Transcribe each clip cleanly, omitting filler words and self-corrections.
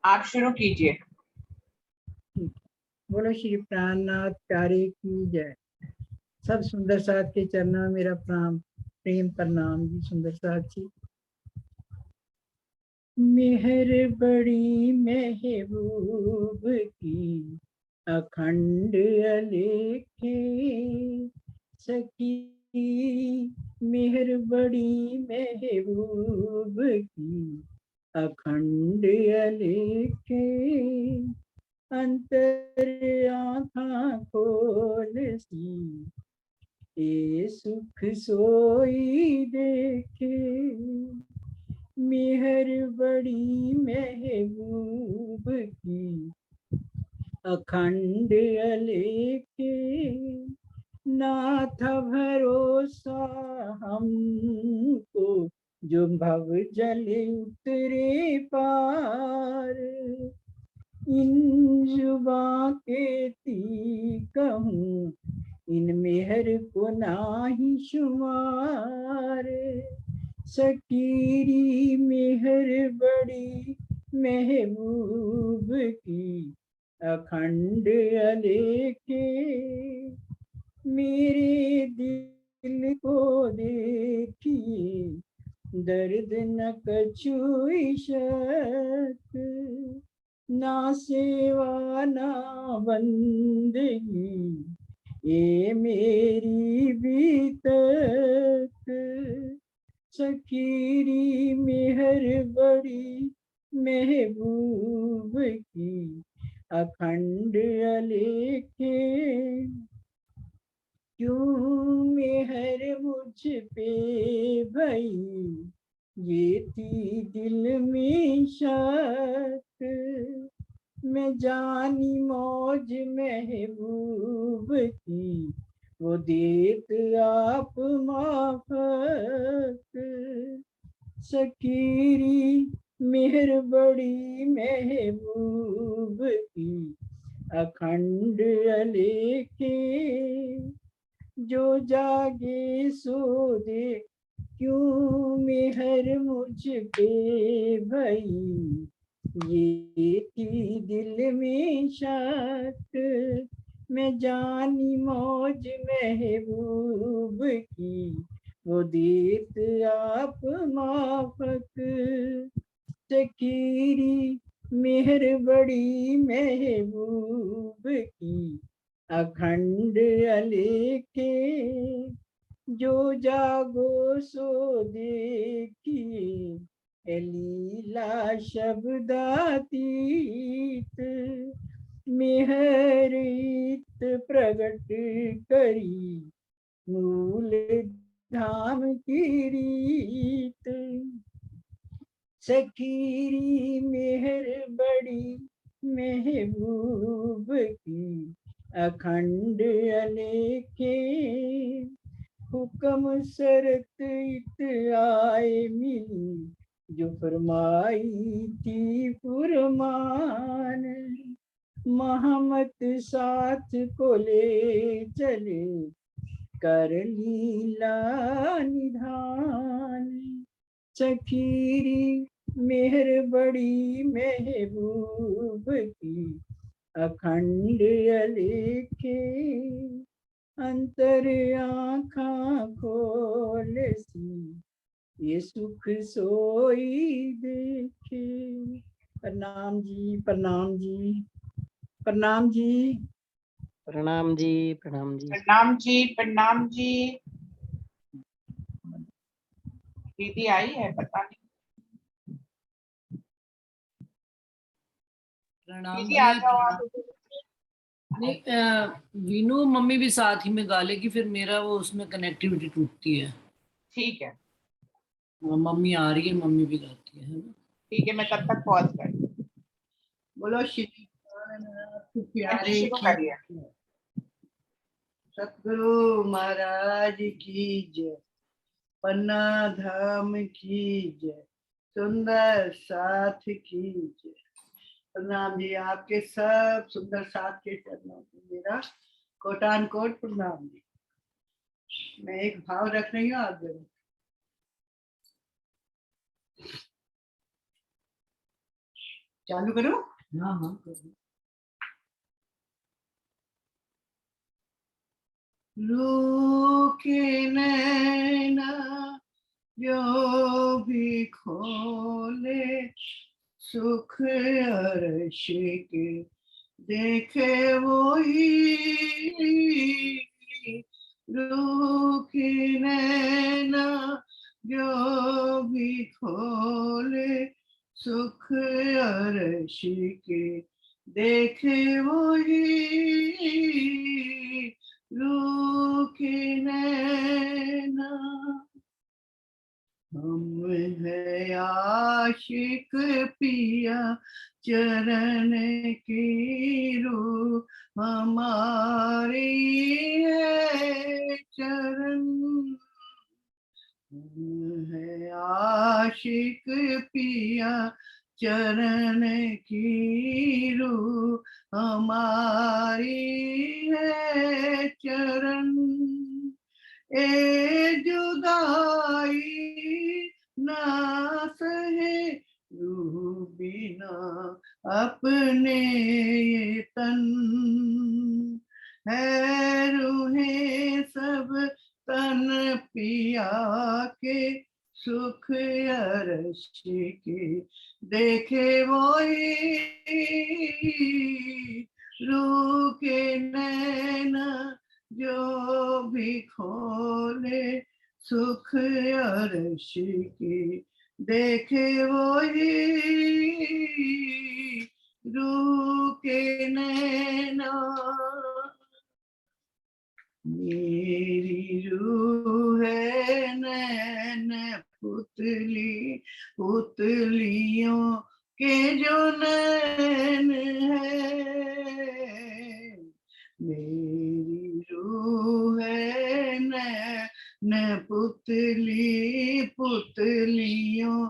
आप शुरू कीजिए। बोलो श्री प्राणनाथ प्यारे की जय। सब सुंदर साथ के चरणों में मेरा प्रेम प्रणाम जी। सुंदर साथ जी, मेहर बड़ी महबूब की अखंड अलेखे सखी, मेहर बड़ी महबूब की अखंड अलेखे, अंतर आँखा खोल सी ये सुख सोई देखे, मेहर बड़ी महबूब की अखंड अलेखे, ना था भरोसा हमको जो भव जल उतरे पार, इन जुबा के ती कहूँ इन मेहर को नाही शुमार, सकीरी मेहर बड़ी महबूब की अखंड अलेखे, मेरे दिल को देखिए दर्द न कछु इशक, ना सेवा ना बंदगी ये मेरी बीतक, सकीरी मेहर बड़ी महबूब की अखंड अलेखे, क्यों मेहर मुझ पे भई ये थी दिल में शक, मैं जानी मौज महबूब की वो देत आप माफक, सकीरी मेहर बड़ी महबूब की अखंड अलेखे, जो जागे सो दे क्यों मेहर मुझ पे भई ये थी दिल में शक, मैं जानी मौज महबूब की वो देत आप माफक, सकीरी मेहर बड़ी महबूब की अखंड अलेखे, जो जागो सो देखिए लीला शब्दातीत, मेहरित प्रगट करी मूल धाम की रीत, सकीरी मेहर बड़ी महबूब की अखंड अलेखे, हुक्म शरत इत आए मिली जो फरमाई थी फुरमान, महमत साथ को ले चले कर लीला निधान, सकीरी मेहर बड़ी महबूब की अखंड अलेखे, अंतर आँखा खोल सी ये सुख सोई देखे। प्रणाम जी, प्रणाम जी, प्रणाम जी, प्रणाम जी, प्रणाम जी। प्रणाम जी, प्रणाम जी। दीदी आई है पता नहीं। प्रणाम दीदी जी। आ जाओ आप। नहीं, वीनू मम्मी भी साथ ही में गा लेगी, फिर मेरा वो उसमें कनेक्टिविटी टूटती है। ठीक है, मम्मी आ रही है, मम्मी भी गाती है ना। ठीक है, मैं तब तक पॉज कर दूं। बोलो श्री प्राणनाथ प्यारे शुरू की करिए। सतगुरु महाराज की जय, पन्ना धाम की जय, सुंदर साथ की जय। प्रणाम जी, आपके सब सुंदर साथ के चरणों में मेरा कोटान कोट प्रणाम जी। मैं एक भाव रख रही हूँ, आप जरूर। चालू करो। हाँ हाँ रू के नैना जो भी खोले सुख अर्श के देखे वही। रू की नैना जो भी खोले सुख अर्श के देखे वही। रू की नैना हम है आशिक पिया चरण की रू हमारी है चरण। हम है आशिक पिया चरण की रू हमारी है चरण। ए जुदाई ना सहे रूह बिना अपने ये तन। है रूहें सब तन पिया के सुख अर्श के देखे वही। रूह के नैना जो भी खोले सुख अर्श की देखे वही। रूह के नैना मेरी रूह है नैन पुतली पुतलियों के जो नैन है। मेरी रूह है नैन पुतली पुतलियों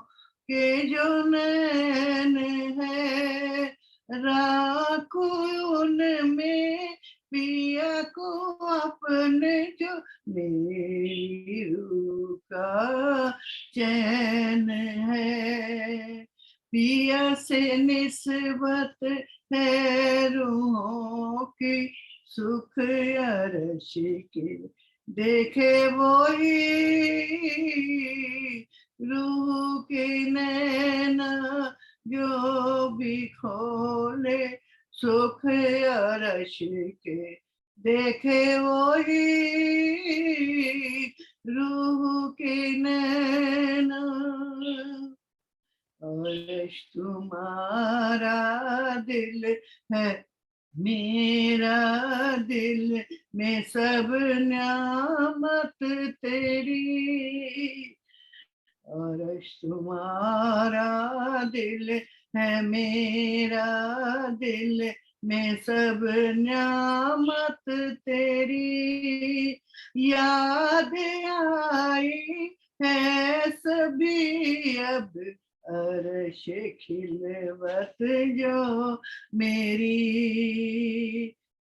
के जो नैन है। राखो उनमें पिया को अपने जो मेरी रूह का चैन है। पिया से निस्बत है रूहों की सुख अर्श के देखे वही। रूह के नैना जो भी खोले सुख अर्श के देखे वही। रूह के नैना अर्श तुम्हारा दिल है मेरा दिल में सब न्यामत तेरी। अर्श तुम्हारा दिल है मेरा दिल में सब न्यामत तेरी। याद आई है सभी अब अर्श खिलवत जो मेरी।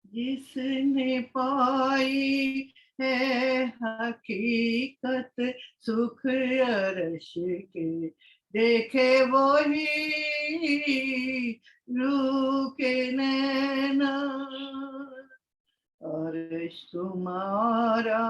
जिसने पाई है हकीकत सुख अर्श के देखे वही। रूह के नैना अर्श तुम्हारा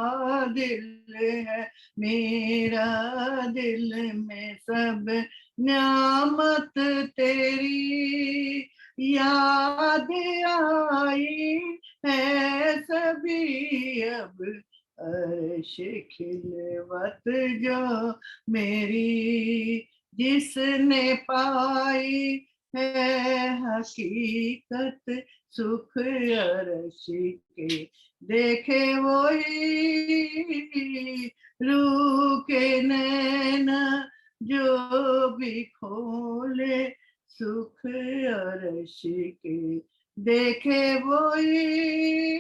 दिल है मेरा दिल में सब न्यामत तेरी। याद आई है सभी अब अर्श खिलवत जो मेरी। जिसने पाई है हकीकत सुख अर्श के देखे वही। रूह के नैना जो भी खोले सुख अर्श के देखे वही।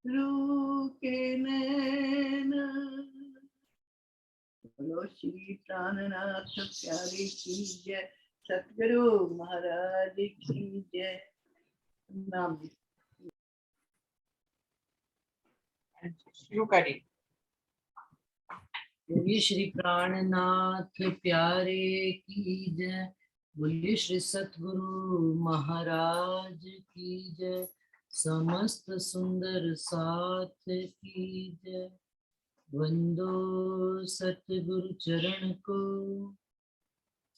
रूह के नैना। बोलो श्री प्राणनाथ प्यारे की जय। सतगुरु महाराज की जय। नाम शुरू करिए। बोलिए श्री प्राणनाथ प्यारे की जय। बोलिए श्री सतगुरु महाराज की जय, समस्त सुंदर साथ की जय। वंदो सतगुरु चरण को,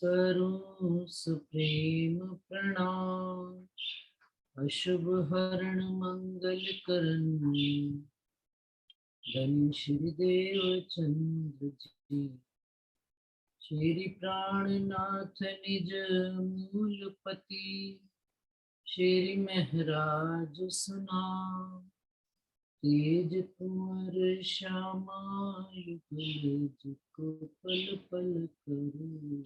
करूं सुप्रेम प्रणाम। अशुभ हरण मंगल करण, धन श्री देव चंद्र जी। श्री प्राणनाथ निज मूलपति, श्री महराज सुना। तेज कुंवर श्यामा युगल, जिको पल पल करूं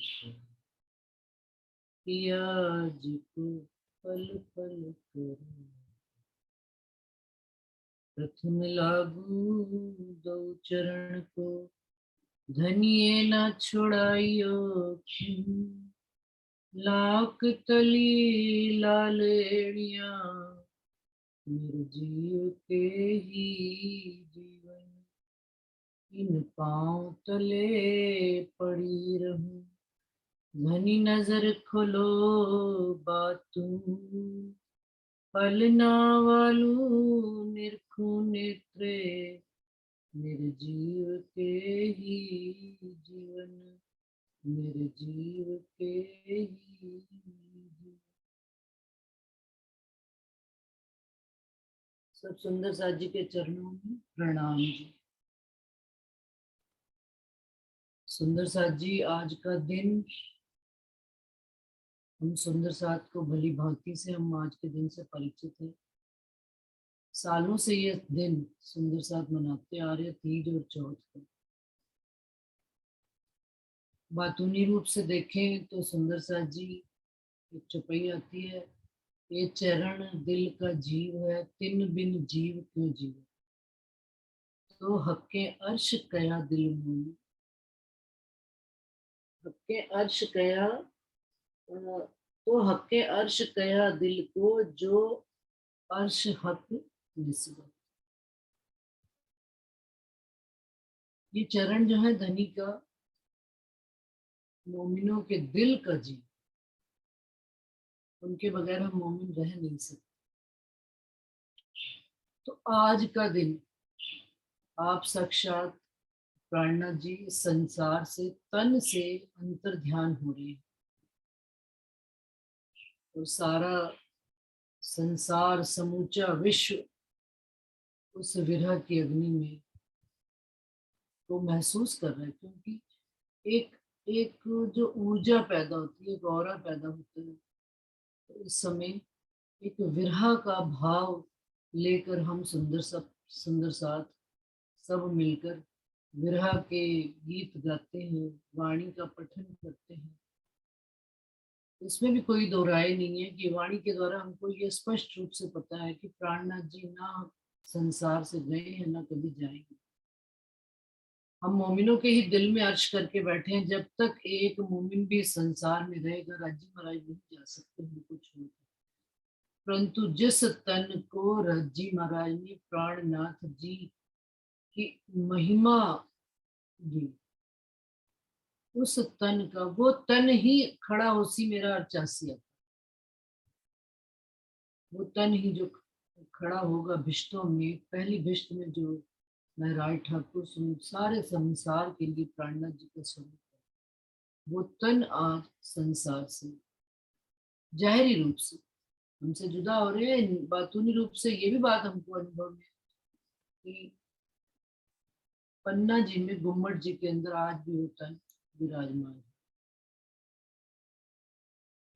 पिया, जिको पल पल करूं। प्रथम लागू दो चरण को, धनिये न छुड़ाइयो खिन। लाख तली लालेड़िया, निर्जीव के ही जीवन। इन पांव तले पड़ी रहूं, धनी नजर खोलो बातू। पलना वालू निरखू नेत्रे, निर्जीव के ही जीवन, निर्जीव के ही जीवन। सब सुंदर साथ जी के चरणों में प्रणाम जी। सुंदर साथ जी, आज का दिन हम सुंदर साथ को भली भांति से हम आज के दिन से परिचित हैं। सालों से ये दिन सुंदर साथ मनाते आ रहे, तीज और चौथ को। बातूनी रूप से देखें तो सुंदर साथ जी एक चौपाई आती है, ये चरण दिल का जीव है, तिन बिन जीव क्यों जीव। तो हक्के अर्श कया दिल मोही, हक्के अर्श कया, तो हक्के अर्श कया दिल को, जो अर्श हक निस्बत। ये चरण जो है धनी का, मोमिनों के दिल का जी, उनके बगैर हम मोमिन रह नहीं सकते। तो आज का दिन आप साक्षात प्राणनाथ जी संसार से, तन से अंतर ध्यान हो रहे हैं, और सारा संसार समूचा विश्व उस विरह की अग्नि में को महसूस कर रहा है। क्योंकि एक एक जो ऊर्जा पैदा होती है, एक ऑरा पैदा होता है, तो इस समय एक विरह का भाव लेकर हम सुंदर साथ सब मिलकर विरह के गीत गाते हैं, वाणी का पठन करते हैं। इसमें भी कोई दो राय नहीं है कि वाणी के द्वारा हमको ये स्पष्ट रूप से पता है कि प्राणनाथ जी ना संसार से गए हैं, ना कभी जाएंगे। हम मोमिनों के ही दिल में अर्श करके बैठे हैं। जब तक एक मोमिन भी संसार में रहेगा, राज्य महाराज नहीं जा सकते उनको छोड़। परंतु जिस तन को रज्जी महाराज ने प्राणनाथ जी की महिमा दी, उस तन का, वो तन ही खड़ा होसी मेरा 88। वो तन ही जो खड़ा होगा भिष्टों में, पहली भिष्ट में जो महराज ठाकुर सारे संसार के लिए प्राणनाथ जी का स्वरूप है, वो तन आज संसार से जाहिरी रूप से हमसे जुदा हो रहे हैं। बातूनी रूप से ये भी बात हमको अनुभव में कि पन्ना जी में गुम्मट जी के अंदर आज भी होता है विराजमान,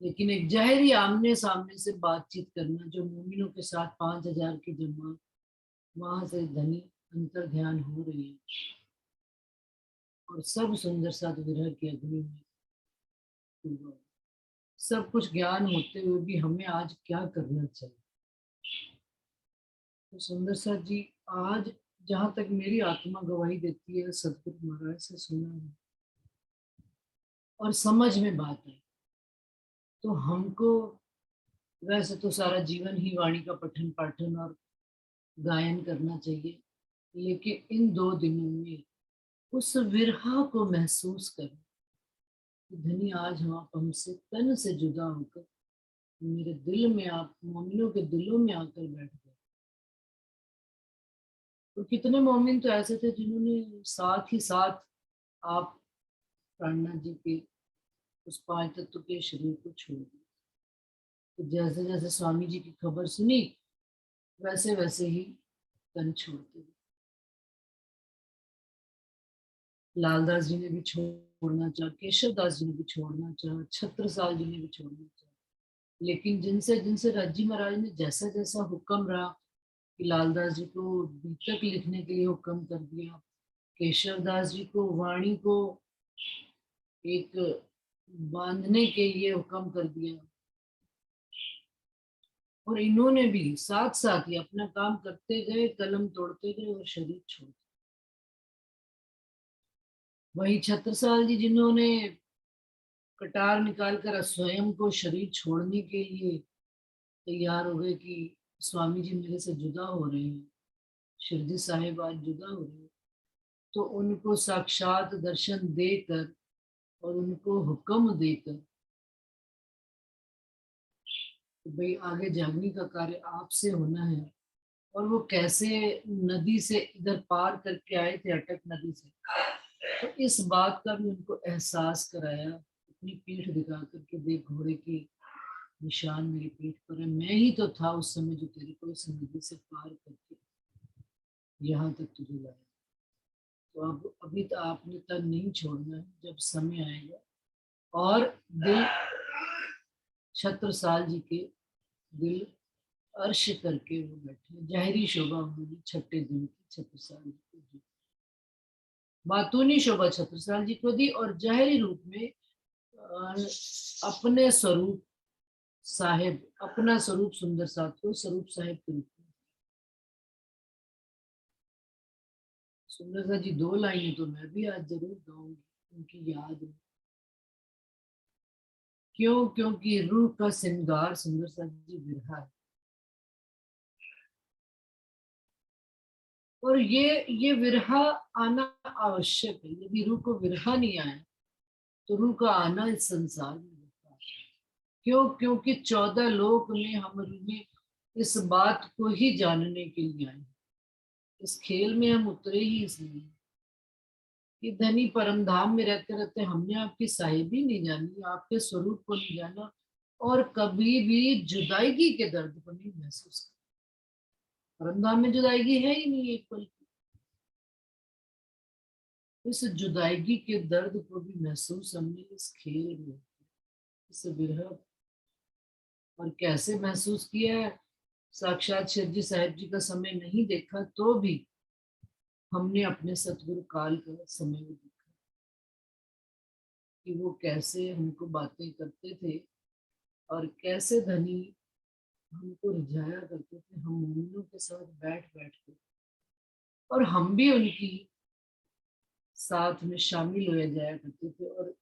लेकिन एक जाहिरी आमने सामने से बातचीत करना, जो मोमिनों के साथ 5000 की जमात वहां से धनी अंतर ध्यान हो रही है, और सब सुंदर साथ विरह की अग्नि में सब कुछ ज्ञान होते हुए भी हमें आज क्या करना चाहिए। तो सुंदर साथ जी, आज जहां तक मेरी आत्मा गवाही देती है, सतगुरु महाराज से सुना है और समझ में बात है, तो हमको वैसे तो सारा जीवन ही वाणी का पठन पाठन और गायन करना चाहिए, लेकिन इन 2 दिनों में उस विरह को महसूस करें, कि धनी आज हम आप हमसे तन से जुदा होकर मेरे दिल में आप मोमिनों के दिलों में आकर बैठ गए। तो कितने मोमिन तो ऐसे थे जिन्होंने साथ ही साथ आप प्राणनाथ जी के उस 5 तत्व के शरीर को छोड़ दिया। तो जैसे जैसे स्वामी जी की खबर सुनी वैसे वैसे ही तन छोड़ते गए। लालदास जी ने भी छोड़ना चाहा, केशव दास जी ने भी छोड़ना चाहा, छत्रसाल जी ने भी छोड़ना चाहा, लेकिन जिनसे जिनसे राजी महाराज ने जैसा जैसा हुक्म रहा कि लालदास जी को बीतक लिखने के लिए हुक्म कर दिया, केशव दास जी को वाणी को एक बांधने के लिए हुक्म कर दिया, और इन्होंने भी साथ साथ ही अपना काम करते गए, कलम तोड़ते गए और शरीर छोड़। वही छत्रसाल जी जिन्होंने कटार निकालकर स्वयं को शरीर छोड़ने के लिए तैयार हो गए कि स्वामी जी मेरे से जुदा हो रहे हैं, शिरडी साहिब आज जुदा हो रहे हैं, तो उनको साक्षात दर्शन देकर और उनको हुक्म देकर कि भाई आगे जागने का कार्य आपसे होना है। और वो कैसे नदी से इधर पार करके आए थे, अटक नदी से, तो इस बात का भी उनको एहसास कराया, अपनी पीठ दिखा करके देख घोड़े की निशान मेरी पीठ पर है, मैं ही तो था उस समय जो तेरे को इस नदी से पार करके यहाँ तक तुझे लाया। तो अब अभी तो आपने तन नहीं छोड़ना है, जब समय आएगा। और दिल छत्रसाल जी के दिल अर्श करके वो बैठे, जहरी शोभा उन्होंने 6ठे दिन की छत्रसाल जी को दी, बातूनी शोभा छत्रसाल जी को दी, और जहरी रूप में अपने स्वरूप साहेब, अपना स्वरूप सुंदर साथ को स्वरूप साहेब के रूप में। सुंदर सा जी 2 लाइनें तो मैं भी आज जरूर गाऊंगी उनकी याद में। क्यों? क्योंकि रूह का श्रृंगार सुंदर सा जी विरहा है। और ये विरहा आना आवश्यक है। यदि रूह को विरहा नहीं आया तो रूह का आना इस संसार में होता है। क्यों? क्योंकि 14 लोक में हम रूहें इस बात को ही जानने के लिए आए। इस खेल में हम उतरे ही इसलिए कि धनी परम धाम में रहते रहते हमने आपकी साहिबी नहीं जानी, आपके स्वरूप को नहीं जाना, और कभी भी जुदाईगी के दर्द को नहीं महसूस किया। परम धाम में जुदाईगी है ही नहीं एक पल की। इस जुदाईगी के दर्द को भी महसूस हमने इस खेल में, इस विरह, और कैसे महसूस किया है। साक्षात शिरडी साहिब जी का समय नहीं देखा तो भी हमने अपने सतगुरु काल का समय देखा कि वो कैसे हमको बातें करते थे और कैसे धनी हमको रिझाया करते थे, हम मोमिनों के साथ बैठ बैठ के, और हम भी उनकी साथ में शामिल हो जाया करते थे, और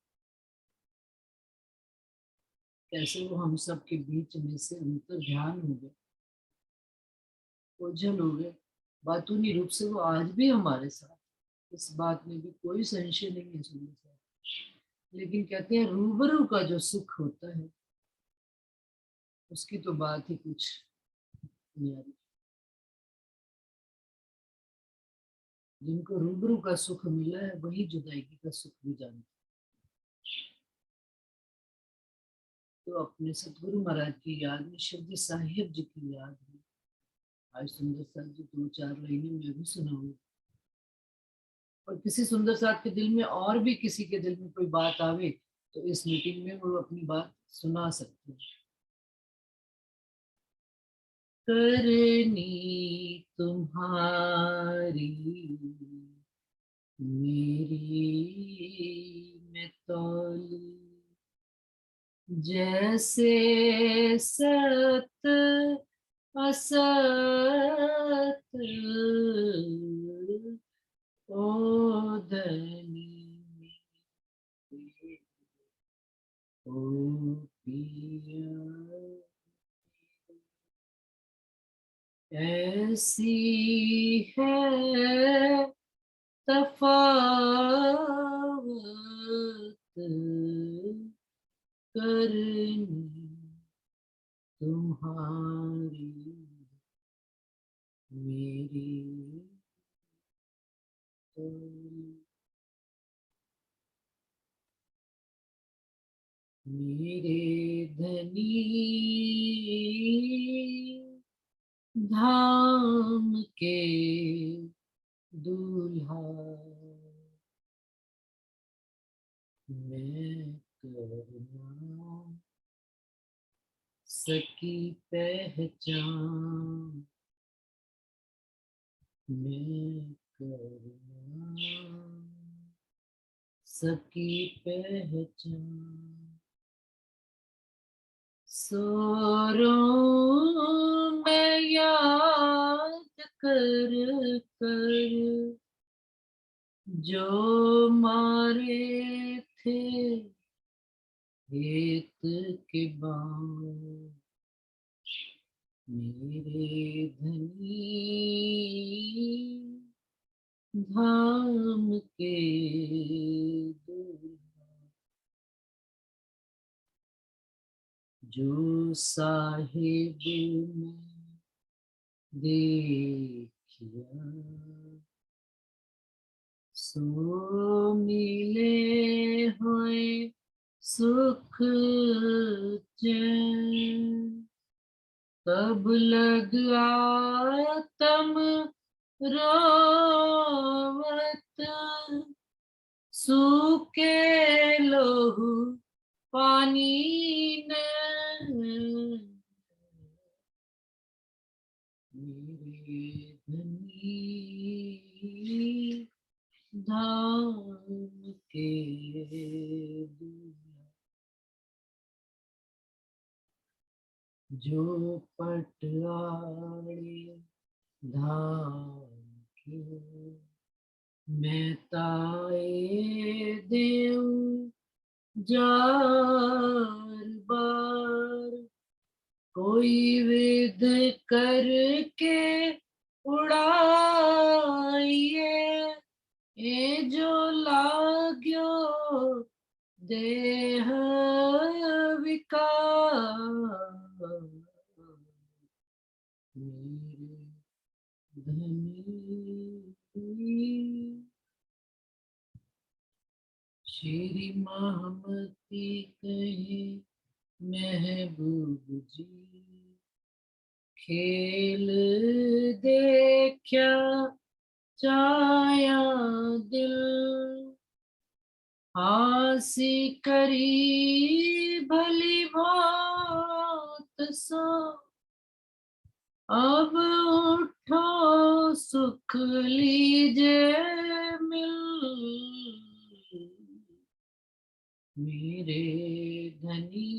कैसे वो हम सब के बीच में से अंतर ध्यान हो गए, ओझल हो गए। बातूनी रूप से वो आज भी हमारे साथ, इस बात में भी कोई संशय नहीं है सुनने से। लेकिन कहते हैं रूबरू का जो सुख होता है उसकी तो बात ही कुछ न्यारी। जिनको रूबरू का सुख मिला है वही जुदाईगी का सुख भी जानते। तो अपने सतगुरु महाराज की याद में, शिरडी साहिब जी की याद में आज सुंदर साथ जी 2-4 लाइनें मैं भी सुनाऊंगी। और किसी सुंदर साथ के दिल में और भी किसी के दिल में कोई बात आवे तो इस मीटिंग में वो अपनी बात सुना सकते हैं। करनी तुम्हारी मेरी मैं तौली, जैसे सत असत ओ धनी ओ पिया, ऐसी है तफावत करनी तुम्हारी मेरी मेरे धनी धाम के दूल्हा मैं करना सकी पहचान मैं करना सकी पहचान सोरों मैं याद कर कर जो मारे थे रेत के बाण मेरे धनी धाम के दूल्हा जो साहिब ने देखिया सो मिले हुए सुख चैन कब लग आतम रोवत सूखे लोहू पानी ने मेरे धनी धाम के दूल्हा जो पटवारी धाम के मैं ताए देव जार बार कोई विध करके उड़ाइए ए जो लाग्यो देह विकार मेरे धनी श्री महमती कहे महबूब जी खेल देखा चाया दिल हासी करी भली बात सो अब उठो सुख लीजे मिल मेरे धनी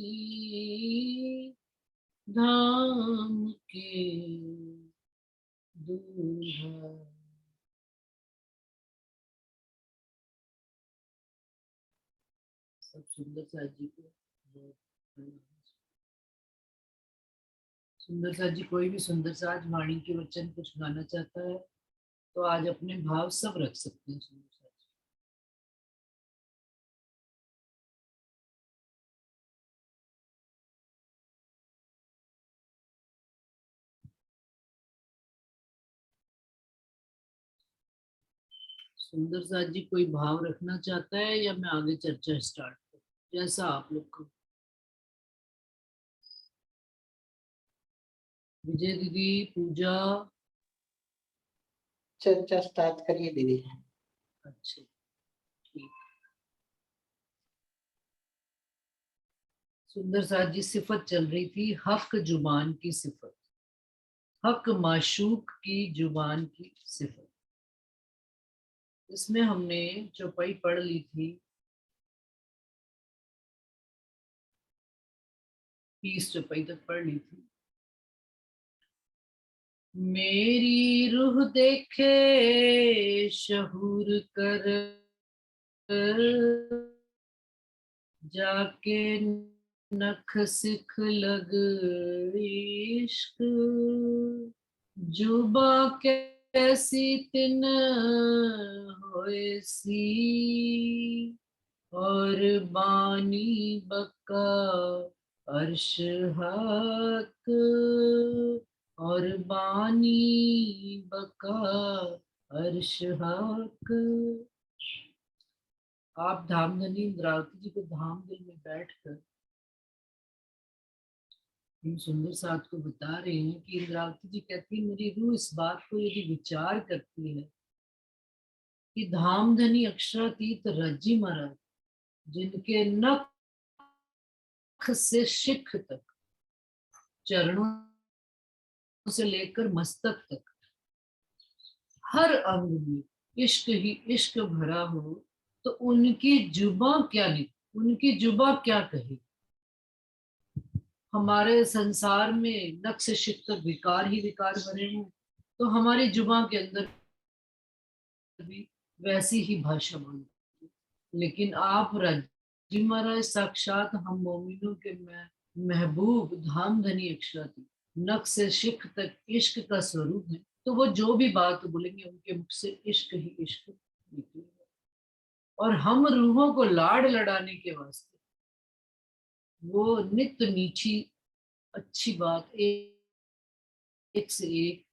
धाम के दूल्हा सब सुंदर साथ जी को बहुत प्रणाम। सुंदर साथ जी कोई भी सुंदर साथ वाणी के वचन कुछ गाना चाहता है तो आज अपने भाव सब रख सकते हैं सुंदर साथ जी। सुंदर साथ जी कोई भाव रखना चाहता है या मैं आगे चर्चा स्टार्ट करूं जैसा आप लोग को। विजय दीदी पूजा चर्चा स्टार्ट करिए दीदी। अच्छा ठीक। सुंदर साथ जी सिफत चल रही थी हक जुबान की सिफत हक माशूक की जुबान की सिफत। इसमें हमने चौपाई पढ़ ली थी 30 चौपाई तक पढ़ ली थी। मेरी रूह देखे शहूर कर जाके नख सिख लग इश्क जुबा कैसी तिन होए सी और बानी बका अर्श हक, और बानी बका अर्श हक। आप धामधनी इंद्रावती जी को धाम दिल में बैठकर हम सुंदर साथ को बता रहे हैं कि इंद्रावती जी कहती है मेरी रूह इस बात को यदि विचार करती है कि धामधनी अक्षरातीत रज्जी महाराज जिनके नख से शिख तक, चरणों से लेकर मस्तक तक हर अंग में इश्क ही इश्क भरा हो, तो उनकी जुबां क्या निकले, उनकी जुबां क्या कहे। हमारे संसार में नख से शिख तक विकार ही विकार भरे हैं, तो हमारी जुबां के अंदर भी वैसी ही भाषा बोलती। लेकिन आप रज्जी महाराज साक्षात हम मोमिनों के महबूब धामधनी अक्षराती, नख से शिख तक इश्क का स्वरूप है, तो वो जो भी बात बोलेंगे उनके मुख से इश्क ही इश्क निकलेगा। और हम रूहों को लाड लड़ाने के वास्ते वो नित्य मीठी अच्छी बात एक से एक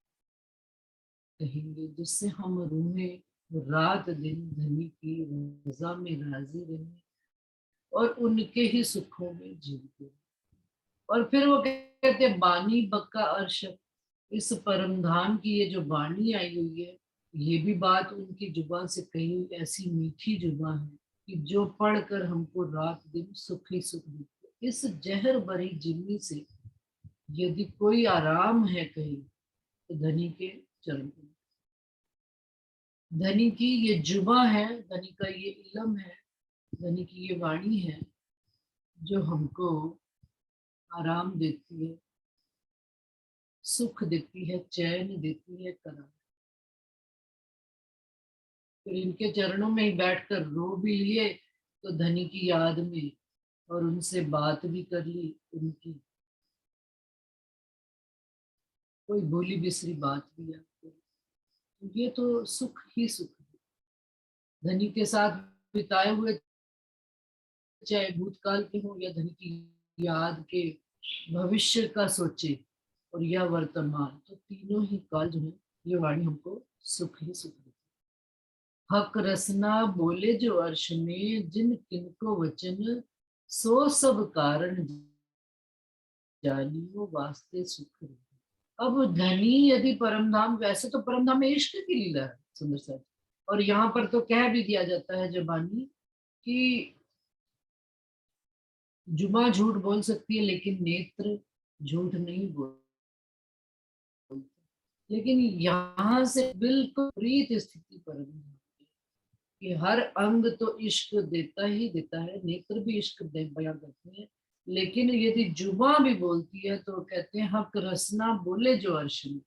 कहेंगे, जिससे हम रूहें रात दिन धनी की रजा में राजी रहें और उनके ही सुखों में जीवते। और फिर वो कहते हैं बानी बक्का अर्शक, इस परमधाम की ये जो बानी आई हुई है, ये भी बात उनकी जुबान से कही हुई ऐसी मीठी जुबान है कि जो पढ़कर हमको रात दिन सुख ही सुख देती। इस जहर भरी जिम्मी से यदि कोई आराम है कहीं तो धनी के चरण में। धनी की ये जुबा है, धनी का ये इलम है, धनी की ये वाणी है जो हमको आराम देती है, सुख देती है, चैन देती है, करार। फिर इनके चरणों में ही बैठकर रो भी लिए तो धनी की याद में, और उनसे बात भी कर ली, उनकी कोई भूली बिसरी बात भी याद करी। ये तो सुख ही सुख है। धनी के साथ बिताए हुए चाहे भूतकाल के हो या धनी की याद के भविष्य का सोचे और या वर्तमान, तो तीनों ही काल जो है ये वाणी हमको सुख ही सुख देती। हक रसना बोले जो अर्श में, जिन किनको वचन सो सब कारण जानियो वास्ते सुख रहे। अब धनी यदि परमधाम, वैसे तो परमधाम में इश्क की लीला है सुंदर साहब, और यहाँ पर तो कह भी दिया जाता है जबानी कि जुबां झूठ बोल सकती है लेकिन नेत्र झूठ नहीं बोलते। लेकिन यहाँ से बिल्कुल विपरीत स्थिति पर कि हर अंग तो इश्क देता ही देता है, नेत्र भी इश्क बयां करते हैं, लेकिन यदि जुबां भी बोलती है तो कहते हैं हक रसना बोले जो अर्श में।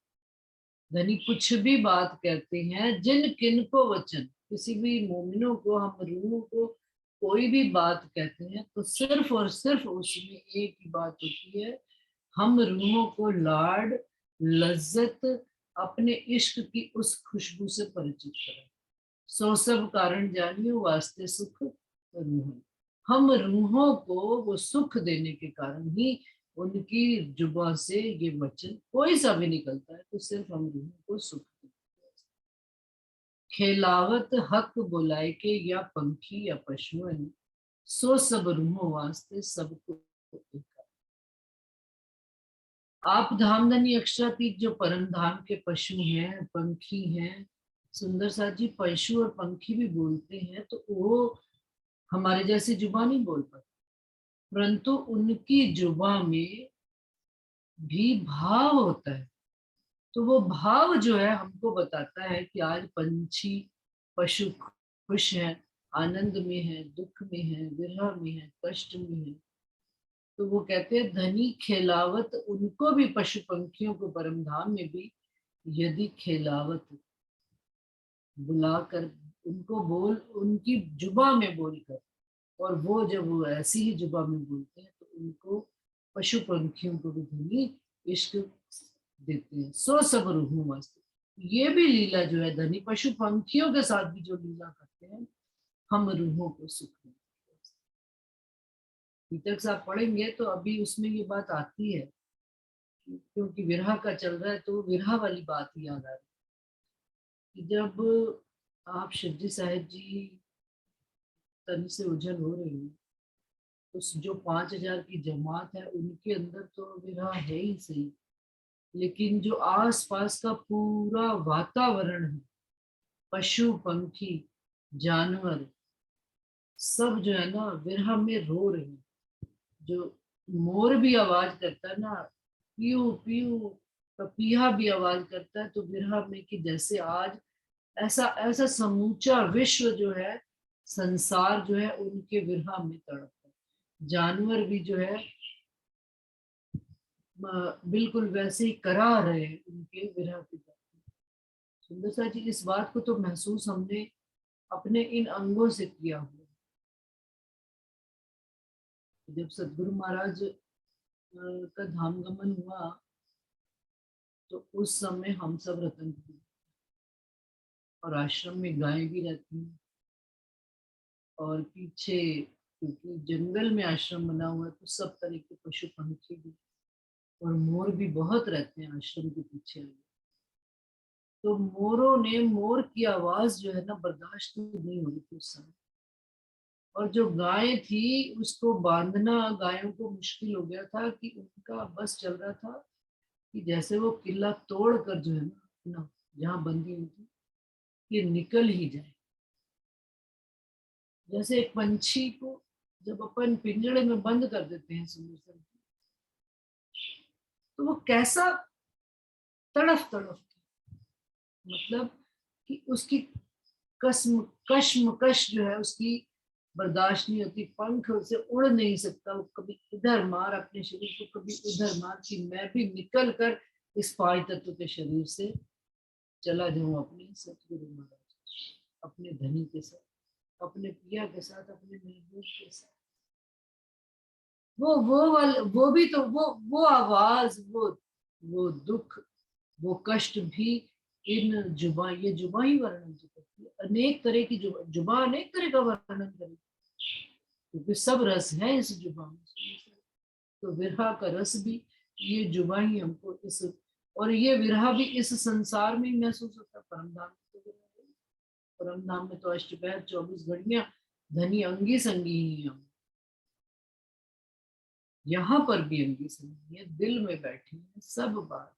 धनी कुछ भी बात कहते हैं, जिन किन को वचन, किसी भी मोमिनों को, हम रूहों को कोई भी बात कहते हैं तो सिर्फ और सिर्फ उसमें एक ही बात होती है, हम रूहों को लाड लज्जत अपने इश्क की उस खुशबू से परिचित करें। सो सब कारण जानियो वास्ते सुख रूह। हम रूहों को वो सुख देने के कारण ही उनकी जुबान से ये वचन कोई सा भी निकलता है तो सिर्फ हम रूहों को सुख देते हैं। खेलावत हक बुलाए के या पंखी या पशुअन, सो सब रूहों वास्ते सबको एका। आप धामधनी अक्षरातीत जो परम धाम के पशु हैं, पंखी हैं, सुंदर साथ जी पशु और पंखी भी बोलते हैं तो वो हमारे जैसे जुबान नहीं बोल पाते, परंतु उनकी जुबान में भी भाव होता है। तो वो भाव जो है हमको बताता है कि आज पंछी पशु खुश हैं, आनंद में है, दुख में है, विरह में है, कष्ट में है। तो वो कहते हैं धनी खेलावत, उनको भी पशु पंखियों को परमधाम में भी यदि खेलावत बुलाकर उनको बोल, उनकी जुबा में बोलकर, और वो जब वो ऐसी ही जुबा में बोलते हैं तो उनको पशु पंखियों को भी धनी इश्क देते हैं। सो सब रूहों वास्ते ये भी लीला जो है धनी पशु पंखियों के साथ भी जो लीला करते हैं, हम रूहों को सुख देते हैं। गीतक साहब पढ़ेंगे तो अभी उसमें ये बात आती है, क्योंकि विरह का चल रहा है तो विरह वाली बात याद आ रही कि जब आप शिवजी साहिब जी तन से ओझल हो रहे हैं, उस जो 5,000 की जमात है उनके अंदर तो विरह है ही सही, लेकिन जो आस पास का पूरा वातावरण है, पशु पंखी जानवर सब जो है ना विरह में रो रहे हैं। जो मोर भी आवाज करता है ना, पीयू पीयू, पपीहा भी आवाज करता है, तो विरह में कि जैसे आज ऐसा ऐसा समूचा विश्व जो है, संसार जो है उनके विरह में तड़पता है। जानवर भी जो है बिल्कुल वैसे ही करा रहे हैं उनके विरह के साथ। सुंदर सा जी, इस बात को तो महसूस हमने अपने इन अंगों से किया हुआ। जब सदगुरु महाराज का धाम गमन हुआ तो उस समय हम सब रतनपुर और आश्रम में गायें भी रहती हैं, और पीछे क्योंकि जंगल में आश्रम बना हुआ है तो सब तरह के पशु पंखी भी और मोर भी बहुत रहते हैं आश्रम के पीछे। तो मोरों ने मोर की आवाज जो है ना बर्दाश्त नहीं हो रही थी उस समय, और जो गाय थी उसको बांधना गायों को मुश्किल हो गया था कि उनका बस चल रहा था कि जैसे वो किला तोड़ कर जो है ना जहाँ बंदी हुई थी ये निकल ही जाए। जैसे एक पंछी को जब अपन पिंजड़े में बंद कर देते हैं सुंदर सा, तो वो कैसा तड़फ तड़फ, मतलब कि उसकी कश्मकश जो है उसकी बर्दाश्त नहीं होती, पंख उसे उड़ नहीं सकता, वो कभी इधर मार अपने शरीर को, कभी उधर मार कि मैं भी निकल कर इस पांच तत्व के शरीर से चला जाऊं अपने सतगुरु महाराज, अपने धनी के साथ, अपने पिया के साथ, अपने महबूब के साथ। वो भी तो वो आवाज, वो दुख, वो कष्ट भी इन जुबा, ये जुबा ही वर्णन करती है। अनेक तरह की जुबा अनेक तरह का वर्णन करेगी, क्योंकि सब रस है इस जुबा में। तो विरह का रस भी ये जुबा ही हमको इस, और ये विरह भी इस संसार में ही महसूस होता है। परम धाम में तो अष्टपहर 24 घड़ियां धनी अंगी संगी ही हम, यहाँ पर भी अंगी संगी है, दिल में बैठी है सब बात,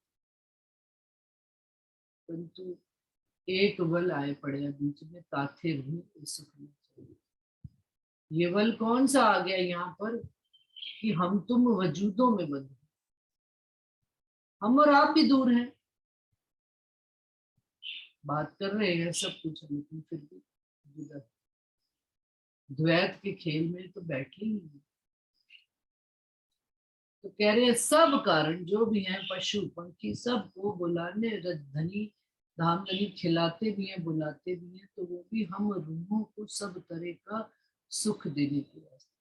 परंतु एक बल आए पड़े बीच में, ताथे रूह सुख में चाहिए। ये बल कौन सा आ गया यहाँ पर कि हम तुम वजूदों में बंद, हम और आप भी दूर हैं, बात कर रहे हैं सब कुछ, लेकिन फिर भी जुदा, द्वैत के खेल में तो बैठे ही हैं। तो कह रहे हैं सब कारण जो भी हैं, पशु पंखी सबको बुलाने, धनी धाम धनी खिलाते भी हैं बुलाते भी हैं, तो वो भी हम रूहों को सब तरह का सुख देने के वास्ते,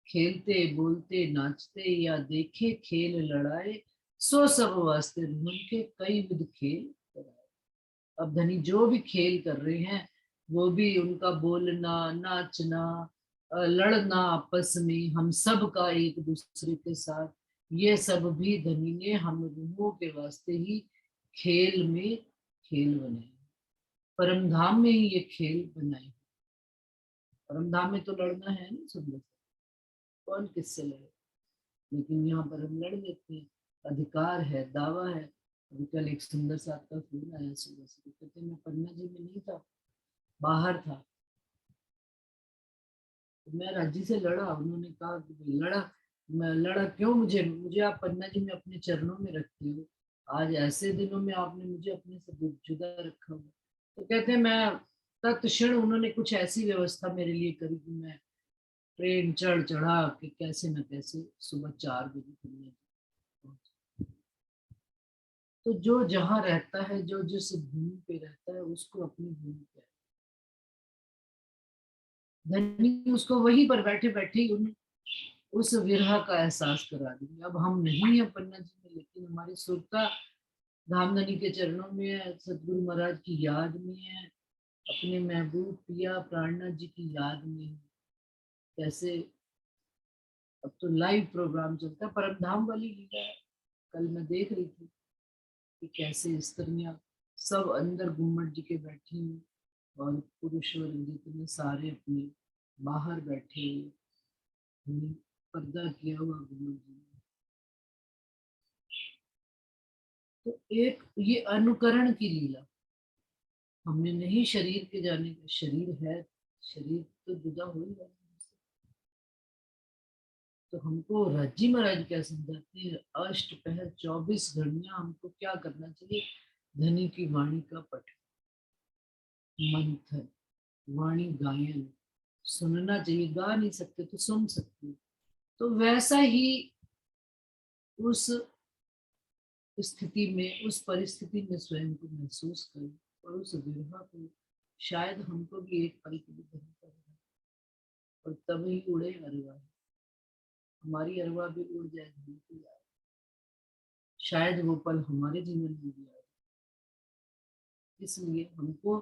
खेलते बोलते नाचते या देखे खेल लड़ाए, सो सब वास्ते रूहन के कई विध खेल कराए। अब धनी जो भी खेल कर रहे हैं वो भी उनका बोलना नाचना लड़ना आपस में, हम सब का एक दूसरे के साथ, ये सब भी धनी ने हम रूहों के वास्ते ही खेल में खेल बनाए, परम धाम में ही ये खेल बनाए। परम धाम में तो लड़ना है ना सुंदर, कौन किससे लड़े, लेकिन यहाँ पर हम लड़ लेते हैं, अधिकार है, दावा है। अभी कल एक सुंदर सा आपका फोन आया सुबह से, कहते मैं पन्ना जी में नहीं था, बाहर था, तो मैं राजी से लड़ा। उन्होंने कहा कि लड़ा, मैं लड़ा क्यों, मुझे आप पन्ना जी में अपने चरणों में रखते हो, आज ऐसे दिनों में आपने मुझे अपने से जुदा रखा हुआ। तो कहते हैं मैं तत्क्षण उन्होंने कुछ ऐसी व्यवस्था मेरे लिए करी कि मैं ट्रेन चढ़ा के कैसे न कैसे सुबह 4 बजे पन्ना जी पहुंचा। तो जो जहाँ रहता है, जो जिस भूमि पे रहता है उसको अपनी भूमि पे, धनी उसको वहीं पर बैठे बैठे ही उस विरह का एहसास करा देंगे। अब हम नहीं है पन्ना जी में, लेकिन हमारी सुरता धामधनी के चरणों में है, सतगुरु महाराज की याद में है, अपने महबूब पिया प्राणनाथ जी की याद में है। कैसे अब तो लाइव प्रोग्राम चलता है। परमधाम वाली लीला है, कल मैं देख रही थी कि कैसे स्त्रियां सब अंदर गुम्मट जी के बैठी हैं और पुरुष और जितने सारे अपने बाहर बैठे हुए, उन्हें पर्दा किया हुआ गुम्मट जी ने। तो एक ये अनुकरण की लीला, हमने नहीं शरीर के जाने का, शरीर है, शरीर तो जुदा हो ही रहा है। तो हमको राजी महाराज क्या समझाते हैं, अष्टपहर 24 घड़ियां हमको क्या करना चाहिए, धनी की वाणी का पठन, मंथन, वाणी गायन सुनना चाहिए। गा नहीं सकते तो सुन सकते, तो वैसा ही उस स्थिति में, उस परिस्थिति में स्वयं को महसूस करें और उस विरह को शायद हमको भी एक पल के लिए ग्रहण कर रहा है, और तभी उड़े अरवा, हमारी अरवा भी उड़ जाएगी, शायद वो पल हमारे जीवन में भी आए। इसलिए हमको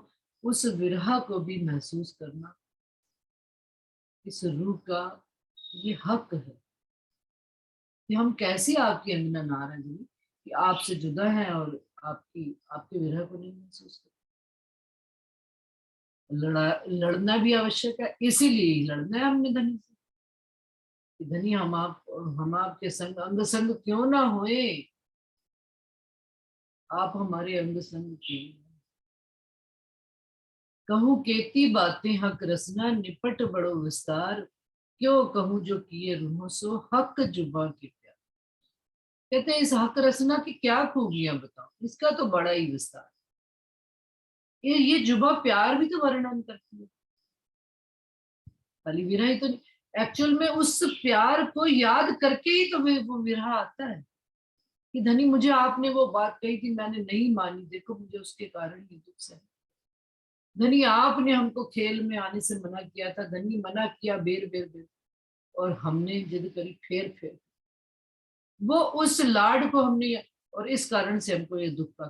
उस विरह को भी महसूस करना इस रूह का ये हक है कि हम कैसे आपकी अंगना नाराज हैं कि आपसे जुदा है और आपके विरह को नहीं महसूस करते। लड़ना भी आवश्यक है, इसीलिए लड़ना है हमने धनी से कि धनी हम आपके संग अंग संग क्यों ना होए, आप हमारे अंग संग क्यों। कहूँ केती बातें हक रसना, निपट बड़ो विस्तार, क्यों कहूँ जो किए रूहों सो, हक जुबा के प्यार। कहते हैं इस हक रसना की क्या खूबियां बताओ, इसका तो बड़ा ही विस्तार। ये जुबा प्यार भी तो वर्णन करती है, खाली विरह ही तो नहीं, एक्चुअल में उस प्यार को याद करके ही तो वो विरह आता है कि धनी मुझे आपने वो बात कही थी, मैंने नहीं मानी, देखो मुझे उसके कारण ये दुख है। धनी आपने हमको खेल में आने से मना किया था, धनी मना किया बेर बेर बेर, और हमने जिद करी फेर वो उस लाड को हमने, और इस कारण से हमको ये दुख का